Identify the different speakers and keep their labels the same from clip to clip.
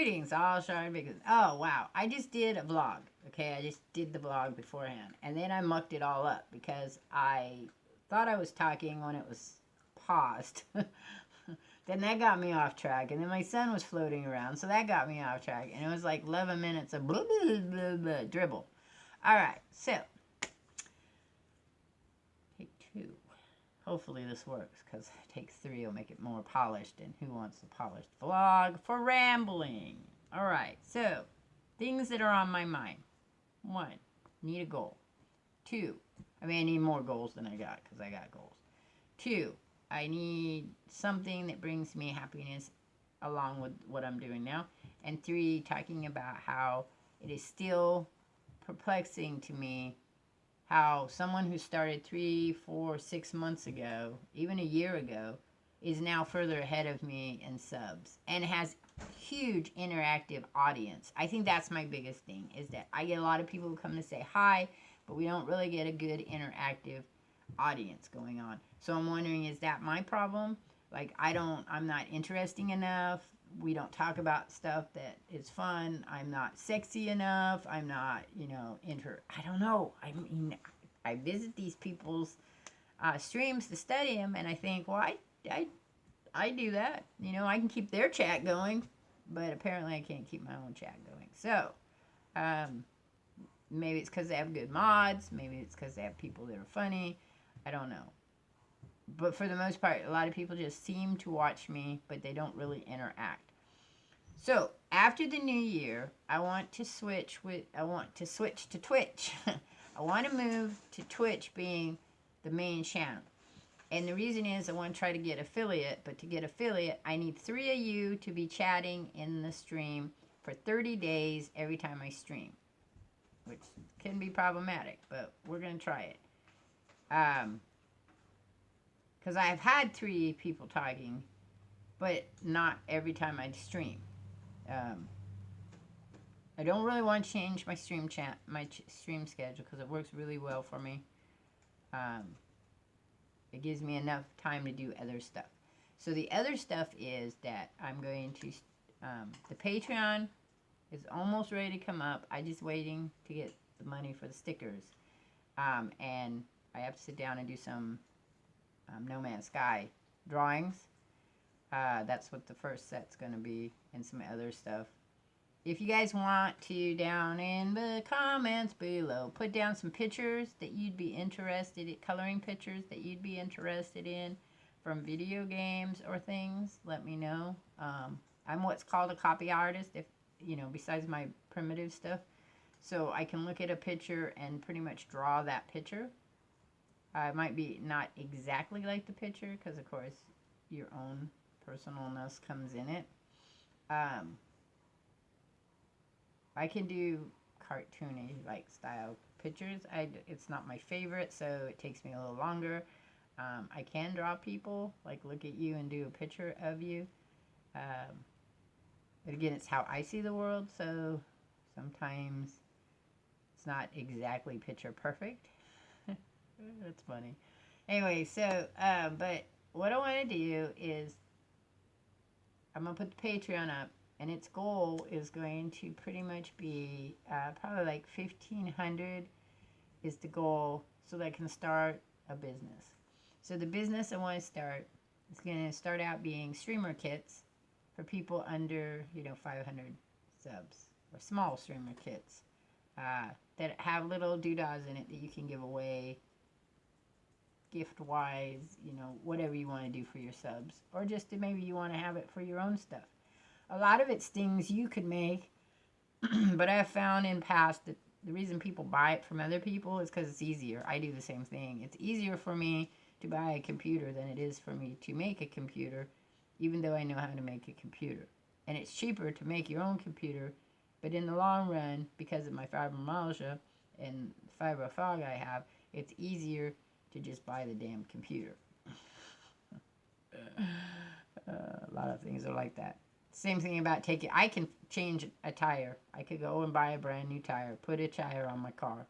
Speaker 1: Greetings, all Shardvixen. Oh, wow. I just did a vlog. Okay, I just did the vlog beforehand. And then I mucked it all up because I thought I was talking when it was paused. Then that got me off track. And then my son was floating around, so that got me off track. And it was like 11 minutes of blah, blah, blah, blah, dribble. All right, so take 2. Hopefully this works, because take 3 will make it more polished, and who wants a polished vlog for rambling? All right, so things that are on my mind. 1, need a goal. 2, I need more goals than I got, because I got goals. 2, I need something that brings me happiness along with what I'm doing now. And 3, talking about how it is still perplexing to me how someone who started 3, 4, 6 months ago, even a year ago, is now further ahead of me in subs and has huge interactive audience. I think that's my biggest thing, is that I get a lot of people who come to say hi, but we don't really get a good interactive audience going on. So I'm wondering, is that my problem? Like, I'm not interesting enough. We don't talk about stuff that is fun. I'm not sexy enough. I'm not, I don't know. I visit these people's streams to study them, and I think, well, I do that. I can keep their chat going, but apparently I can't keep my own chat going. So, maybe it's because they have good mods. Maybe it's because they have people that are funny. I don't know. But for the most part, a lot of people just seem to watch me, but they don't really interact. So, after the new year, I want to switch to Twitch. I want to move to Twitch being the main channel. And the reason is I want to try to get affiliate, but to get affiliate, I need 3 of you to be chatting in the stream for 30 days every time I stream, which can be problematic, but we're going to try it. Because I've had 3 people talking, but not every time I stream. I don't really want to change my stream schedule because it works really well for me. It gives me enough time to do other stuff. So the other stuff is that I'm going to, the Patreon is almost ready to come up. I'm just waiting to get the money for the stickers. And I have to sit down and do some No Man's Sky drawings. That's what the first set's going to be, and some other stuff. If you guys want to, down in the comments below, put down some pictures that you'd be interested in, coloring pictures that you'd be interested in from video games or things, let me know. I'm what's called a copy artist, if besides my primitive stuff. So I can look at a picture and pretty much draw that picture. It might be not exactly like the picture, because of course your own personalness comes in it. I can do cartoony like style pictures. It's not my favorite, so it takes me a little longer. I can draw people, like look at you and do a picture of you. But again, it's how I see the world, so sometimes it's not exactly picture perfect. That's funny. Anyway, so, but what I want to do is I'm going to put the Patreon up, and its goal is going to pretty much be probably like 1,500 is the goal, so that I can start a business. So the business I want to start is going to start out being streamer kits for people under 500 subs, or small streamer kits that have little doodads in it that you can give away gift-wise, whatever you want to do for your subs, or just maybe you want to have it for your own stuff. A lot of it's things you could make, but I've found in past that the reason people buy it from other people is because it's easier. I do the same thing. It's easier for me to buy a computer than it is for me to make a computer, even though I know how to make a computer. And it's cheaper to make your own computer, but in the long run, because of my fibromyalgia and fibrofog I have, it's easier to just buy the damn computer. A lot of things are like that. Same thing about I can change a tire. I could go and buy a brand new tire, put a tire on my car.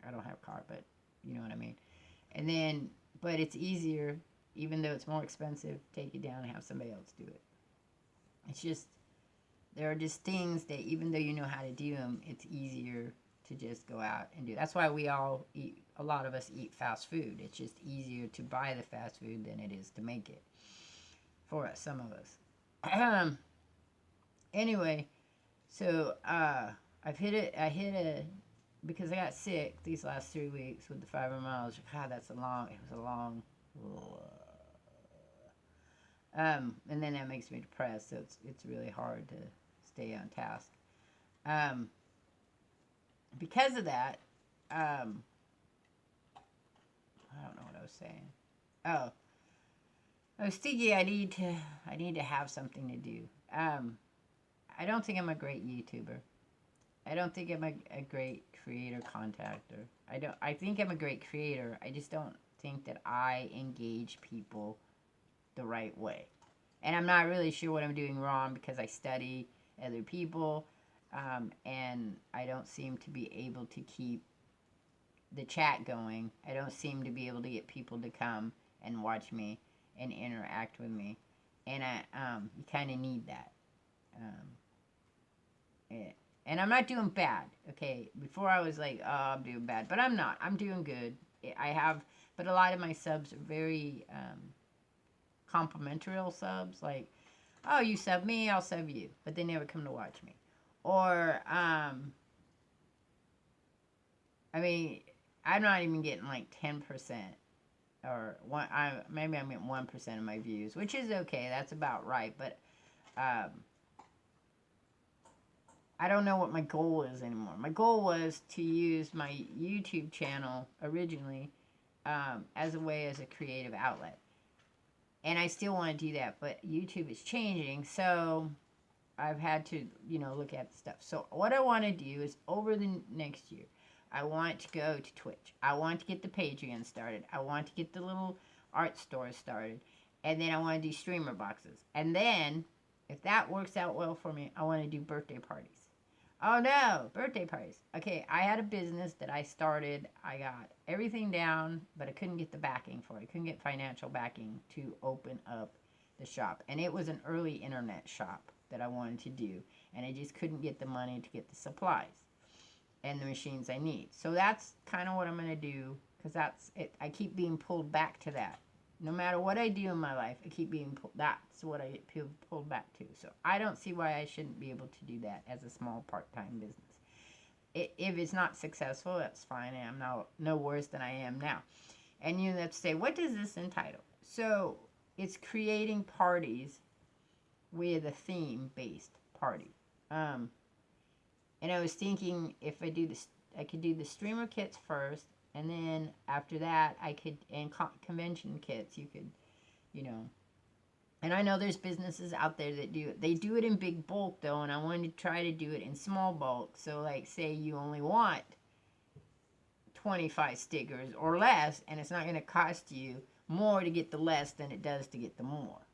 Speaker 1: I don't have a car, but you know what I mean. And then, but it's easier, even though it's more expensive, take it down and have somebody else do it. It's just, there are just things that even though you know how to do them, it's easier to just go out and do. That's why we all eat, a lot of us eat fast food. It's just easier to buy the fast food than it is to make it for us, some of us. Anyway, so I've hit it. I hit a because I got sick these last 3 weeks with the fibromyalgia. God, that's a long. It was a long. And then that makes me depressed. So it's really hard to stay on task. Because of that, I don't know what I was saying. Oh, I was thinking I need to have something to do. I don't think I'm a great YouTuber. I don't think I'm a great creator contactor. I think I'm a great creator. I just don't think that I engage people the right way. And I'm not really sure what I'm doing wrong because I study other people, and I don't seem to be able to keep the chat going. I don't seem to be able to get people to come and watch me and interact with me. And you kind of need that. And I'm not doing bad. Okay, before I was like, oh, I'm doing bad, but I'm not. I'm doing good. But a lot of my subs are very complimentary subs. Like, oh, you sub me, I'll sub you, but they never come to watch me. Or I mean, I'm not even getting like 10%. Or maybe I'm getting 1% of my views, which is okay. That's about right. But I don't know what my goal is anymore. My goal was to use my YouTube channel originally as a creative outlet. And I still want to do that, but YouTube is changing, so I've had to, look at the stuff. So what I want to do is over the next year, I want to go to Twitch. I want to get the Patreon started. I want to get the little art store started. And then I want to do streamer boxes. And then, if that works out well for me, I want to do birthday parties. Oh no, birthday parties. Okay, I had a business that I started. I got everything down, but I couldn't get the backing for it. I couldn't get financial backing to open up the shop. And it was an early internet shop that I wanted to do. And I just couldn't get the money to get the supplies and the machines I need. So that's kind of what I'm going to do, because that's it. I keep being pulled back to that. No matter what I do in my life, I keep being pulled. That's what I get pulled back to. So I don't see why I shouldn't be able to do that as a small part-time business. If it's not successful, that's fine. I'm no worse than I am now. And you have to say, what does this entitle? So it's creating parties with a theme-based party. And I was thinking if I do this, I could do the streamer kits first, and then after that, I could, and convention kits, you could, And I know there's businesses out there that do it. They do it in big bulk, though, and I wanted to try to do it in small bulk. So, like, say you only want 25 stickers or less, and it's not going to cost you more to get the less than it does to get the more.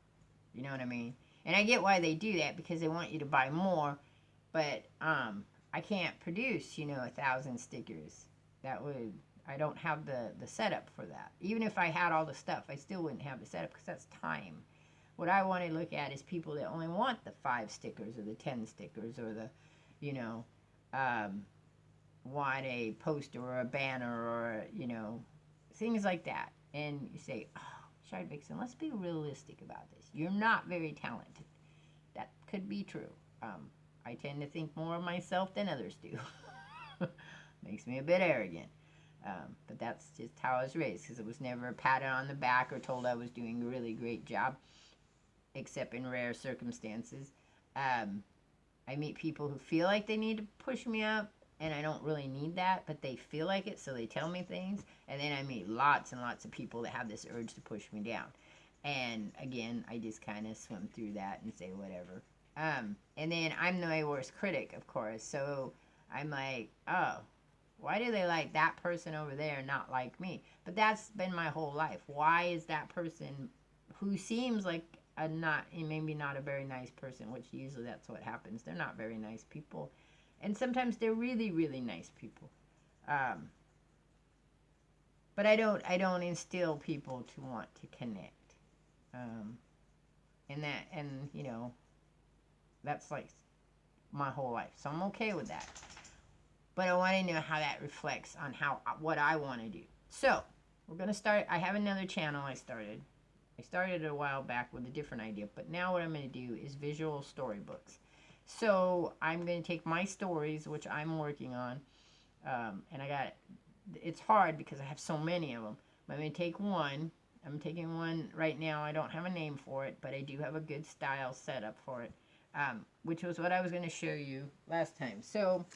Speaker 1: You know what I mean? And I get why they do that, because they want you to buy more, but I can't produce, 1,000 stickers. I don't have the setup for that. Even if I had all the stuff, I still wouldn't have the setup, because that's time. What I want to look at is people that only want the 5 stickers or the 10 stickers or the, want a poster or a banner or, things like that. And you say, oh, Shardvixen, let's be realistic about this. You're not very talented. That could be true. I tend to think more of myself than others do. Makes me a bit arrogant. But that's just how I was raised, because I was never patted on the back or told I was doing a really great job, except in rare circumstances. I meet people who feel like they need to push me up, and I don't really need that, but they feel like it, so they tell me things. And then I meet lots and lots of people that have this urge to push me down. And again, I just kind of swim through that and say whatever. And then I'm my worst critic, of course, so I'm like, oh, why do they like that person over there and not like me? But that's been my whole life. Why is that person who seems like maybe not a very nice person, which usually that's what happens. They're not very nice people. And sometimes they're really, really nice people. But I don't instill people to want to connect. And that's like my whole life. So I'm okay with that. But I want to know how that reflects on what I want to do. So we're going to start. I have another channel I started. I started a while back with a different idea, but now what I'm going to do is visual storybooks. So I'm going to take my stories, which I'm working on, and it's hard because I have so many of them. But I'm going to take one. I'm taking one right now. I don't have a name for it, but I do have a good style set up for it, which was what I was going to show you last time. So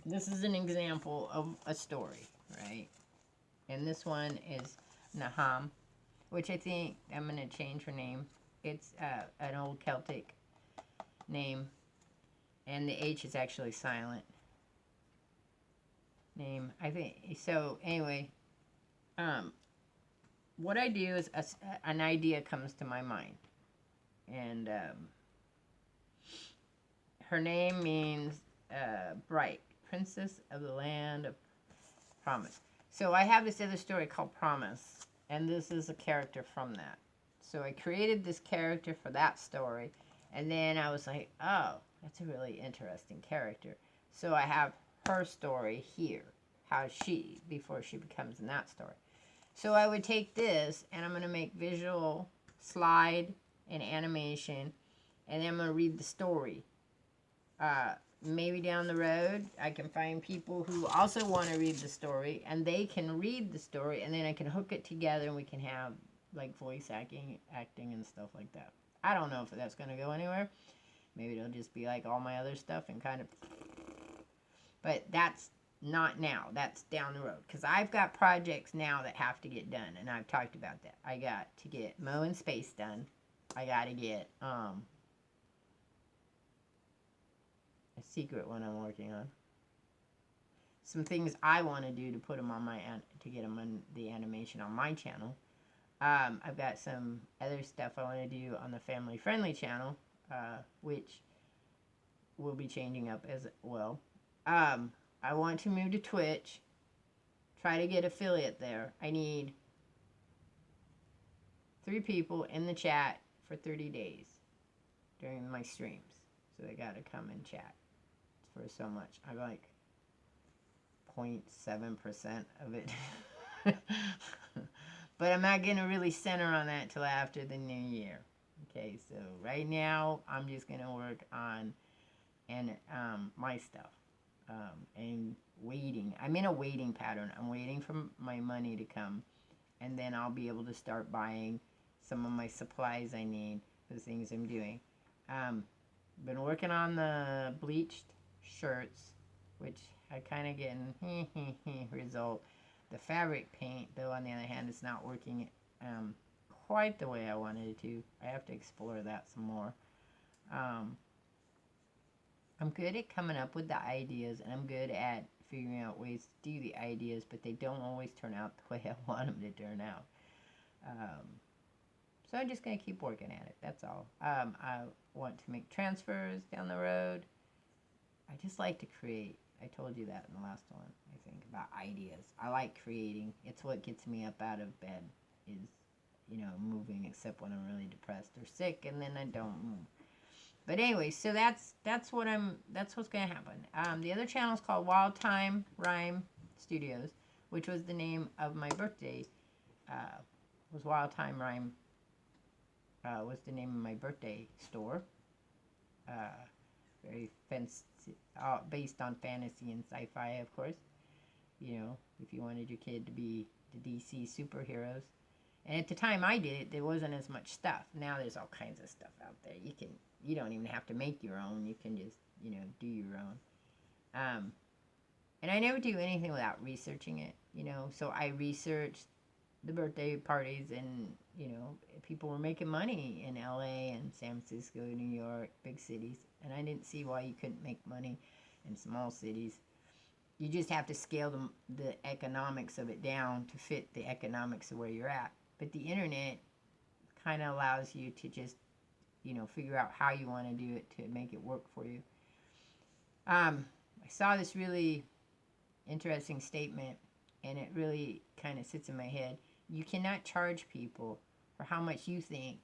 Speaker 1: this is an example of a story, right? And this one is Naham, which I think I'm going to change her name. It's an old Celtic name, and the H is actually silent. Name, I think. So anyway, what I do is an idea comes to my mind, and her name means bright, princess of the land of promise. So I have this other story called Promise, and this is a character from that. So I created this character for that story, and then I was like, oh, that's a really interesting character. So I have her story here, before she becomes in that story. So I would take this, and I'm going to make visual, slide, and animation, and then I'm going to read the story. Maybe down the road, I can find people who also want to read the story, and they can read the story, and then I can hook it together, and we can have, like, voice acting and stuff like that. I don't know if that's going to go anywhere. Maybe it'll just be like all my other stuff and kind of... But that's not now. That's down the road. Because I've got projects now that have to get done, and I've talked about that. I got to get Mo in Space done. I got to get... a secret one I'm working on. Some things I want to do to put them on to get them on the animation on my channel. I've got some other stuff I want to do on the family friendly channel, which will be changing up as well. I want to move to Twitch, try to get affiliate there. I need 3 people in the chat for 30 days during my streams. So they got to come and chat for so much. I'm like 0.7% of it. But I'm not going to really center on that till after the new year. Okay, so right now I'm just going to work on my stuff. And waiting. I'm in a waiting pattern. I'm waiting for my money to come, and then I'll be able to start buying some of my supplies I need for the things I'm doing. Been working on the bleached shirts, which I kind of getting result. The fabric paint, though, on the other hand, is not working quite the way I wanted it to. I have to explore that some more. I'm good at coming up with the ideas, and I'm good at figuring out ways to do the ideas, but they don't always turn out the way I want them to turn out. So I'm just going to keep working at it. That's all. I want to make transfers down the road. I just like to create. I told you that in the last one, I think, about ideas. I like creating. It's what gets me up out of bed is, moving, except when I'm really depressed or sick, and then I don't move. But anyway, so that's what's going to happen. The other channel is called Wild Time Rhyme Studios, which was the name of my birthday. Was Wild Time Rhyme was the name of my birthday store. Very based on fantasy and sci-fi, of course. If you wanted your kid to be the DC superheroes. And at the time I did it, there wasn't as much stuff. Now there's all kinds of stuff out there. You don't even have to make your own. You can just, do your own. And I never do anything without researching it, So I researched the birthday parties, and, people were making money in LA and San Francisco, New York, big cities. And I didn't see why you couldn't make money in small cities. You just have to scale the economics of it down to fit the economics of where you're at. But the internet kind of allows you to just, figure out how you want to do it to make it work for you. I saw this really interesting statement, and it really kind of sits in my head. You cannot charge people for how much you think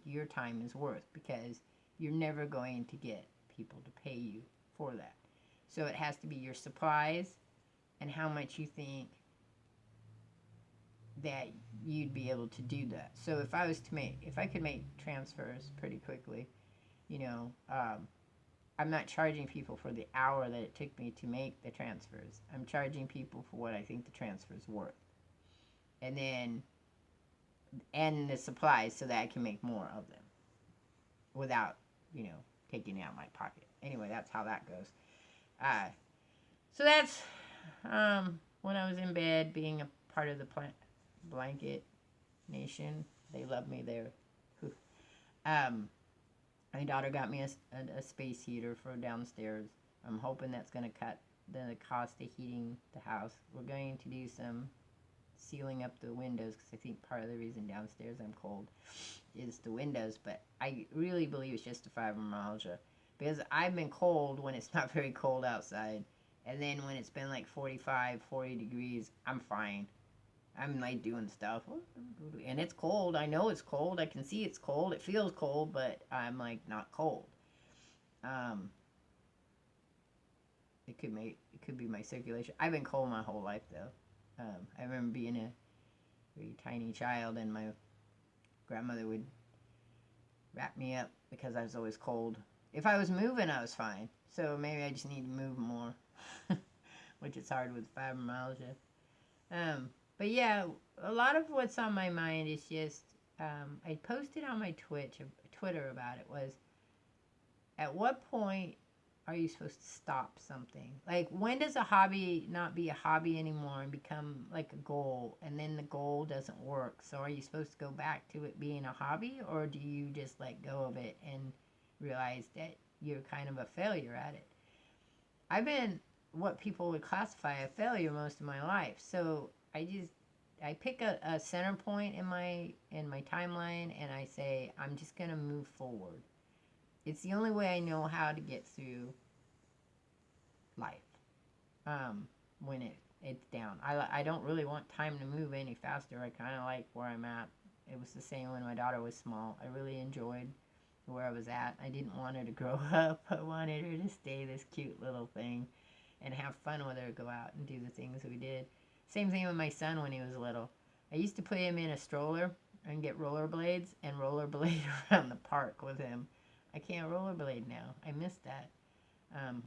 Speaker 1: your time is worth, because you're never going to get people to pay you for that. So it has to be your supplies and how much you think that you'd be able to do that. So if I could make transfers pretty quickly, you know, I'm not charging people for the hour that it took me to make the transfers. I'm charging people for what I think the transfer's worth. And then, and the supplies so that I can make more of them without, taking it out of my pocket. Anyway, that's how that goes. So that's when I was in bed, being a part of the blanket nation. They love me there. My daughter got me a space heater for downstairs. I'm hoping that's going to cut the cost of heating the house. We're going to do some sealing up the windows because I think part of the reason downstairs I'm cold is the windows. But I really believe it's just a fibromyalgia because I've been cold when it's not very cold outside. And then when it's been like 45, 40 degrees, I'm fine. I'm like doing stuff. And it's cold. I know it's cold. I can see it's cold. It feels cold, but I'm like not cold. It could be my circulation. I've been cold my whole life though. I remember being a very tiny child and my grandmother would wrap me up because I was always cold. If I was moving, I was fine. So maybe I just need to move more, which is hard with fibromyalgia. But yeah, a lot of what's on my mind is just, I posted on my Twitter about it was, at what point are you supposed to stop something? Like, when does a hobby not be a hobby anymore and become like a goal, and then the goal doesn't work? So are you supposed to go back to it being a hobby, or do you just let go of it and realize that you're kind of a failure at it? I've been what people would classify a failure most of my life, so I pick a center point in my timeline and I say I'm just gonna move forward. It's the only way I know how to get through life. When it's down, I don't really want time to move any faster. I kind of like where I'm at. It was the same when my daughter was small. I really enjoyed where I was at. I didn't want her to grow up. I wanted her to stay this cute little thing and have fun with her, go out and do the things we did. Same thing with my son when he was little. I used to put him in a stroller and get rollerblades and rollerblade around the park with him. I can't rollerblade now. I miss that.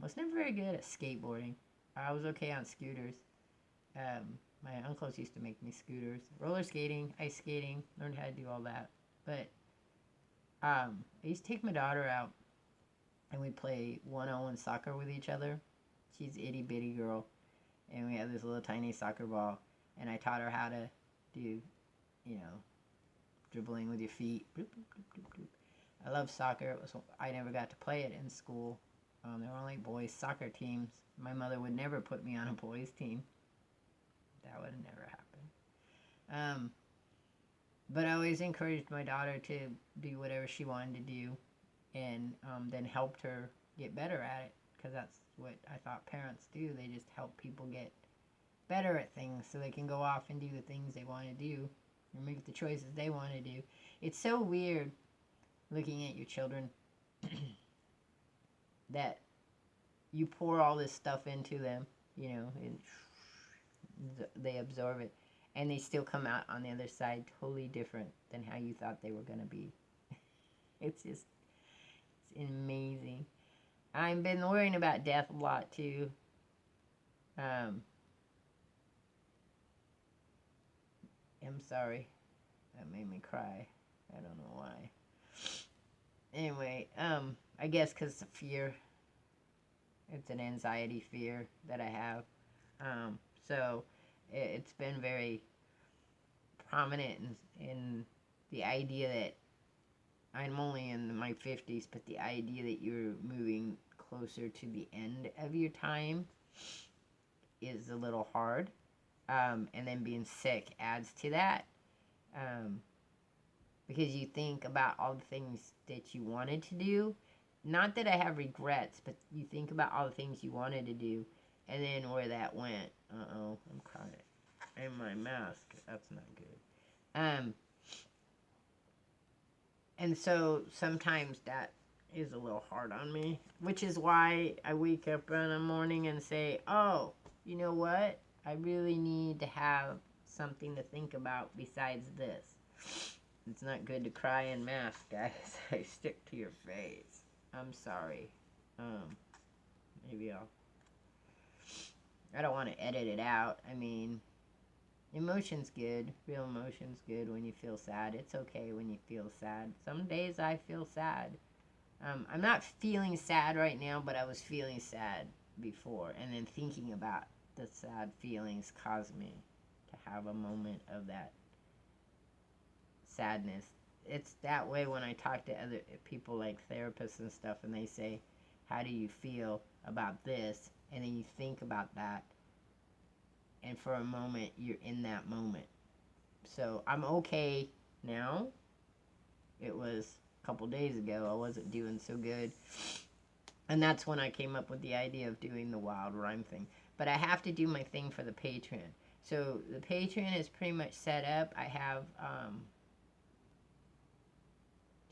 Speaker 1: Was never very good at skateboarding. I was okay on scooters. My uncles used to make me scooters. Roller skating, ice skating, learned how to do all that. But I used to take my daughter out and we'd play 1-on-1 soccer with each other. She's an itty bitty girl. And we had this little tiny soccer ball. And I taught her how to do, dribbling with your feet. Bloop, bloop, bloop, bloop, bloop. I love soccer. I never got to play it in school. There were only boys' soccer teams. My mother would never put me on a boys' team. That would have never happened. But I always encouraged my daughter to do whatever she wanted to do, and then helped her get better at it, because that's what I thought parents do. They just help people get better at things so they can go off and do the things they want to do or make the choices they want to do. It's so weird looking at your children that you pour all this stuff into them, and they absorb it, and they still come out on the other side totally different than how you thought they were going to be. It's amazing. I've been worrying about death a lot too. I'm sorry. That made me cry. I don't know why. Anyway, I guess because it's a fear. It's an anxiety fear that I have. So it's been very prominent in the idea that I'm only in my 50s, but the idea that you're moving closer to the end of your time is a little hard. And then being sick adds to that. Because you think about all the things that you wanted to do. Not that I have regrets, but you think about all the things you wanted to do, and then where that went. Uh-oh, I'm crying. And my mask, that's not good. And so sometimes that is a little hard on me, which is why I wake up in the morning and say, oh, you know what? I really need to have something to think about besides this. It's not good to cry in mass, guys. I stick to your face. I'm sorry. Maybe I don't want to edit it out. I mean, emotion's good. Real emotion's good when you feel sad. It's okay when you feel sad. Some days I feel sad. I'm not feeling sad right now, but I was feeling sad before. And then thinking about the sad feelings caused me to have a moment of that sadness. It's that way when I talk to other people like therapists and stuff, and they say, how do you feel about this? And then you think about that, and for a moment you're in that moment. So I'm okay now. It was a couple days ago I wasn't doing so good, and that's when I came up with the idea of doing the wild rhyme thing. But I have to do my thing for the Patreon. So the Patreon is pretty much set up. I have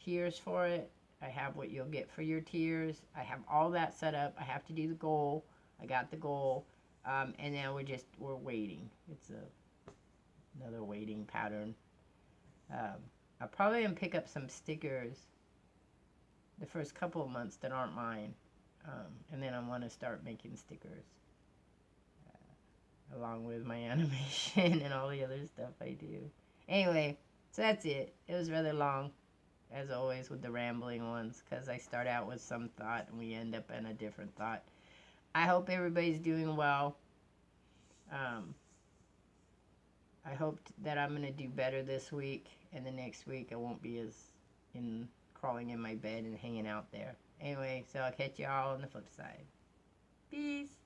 Speaker 1: tiers for it. I have what you'll get for your tiers. I have all that set up. I have to do the goal. I got the goal. And now we're waiting. It's another waiting pattern. I'll probably gonna pick up some stickers the first couple of months that aren't mine. And then I want to start making stickers. Along with my animation and all the other stuff I do. Anyway, so that's it. It was rather long, as always with the rambling ones, because I start out with some thought and we end up in a different thought. I hope everybody's doing well. I hope that I'm going to do better this week, and the next week I won't be as crawling in my bed and hanging out there. Anyway, so I'll catch y'all on the flip side. Peace.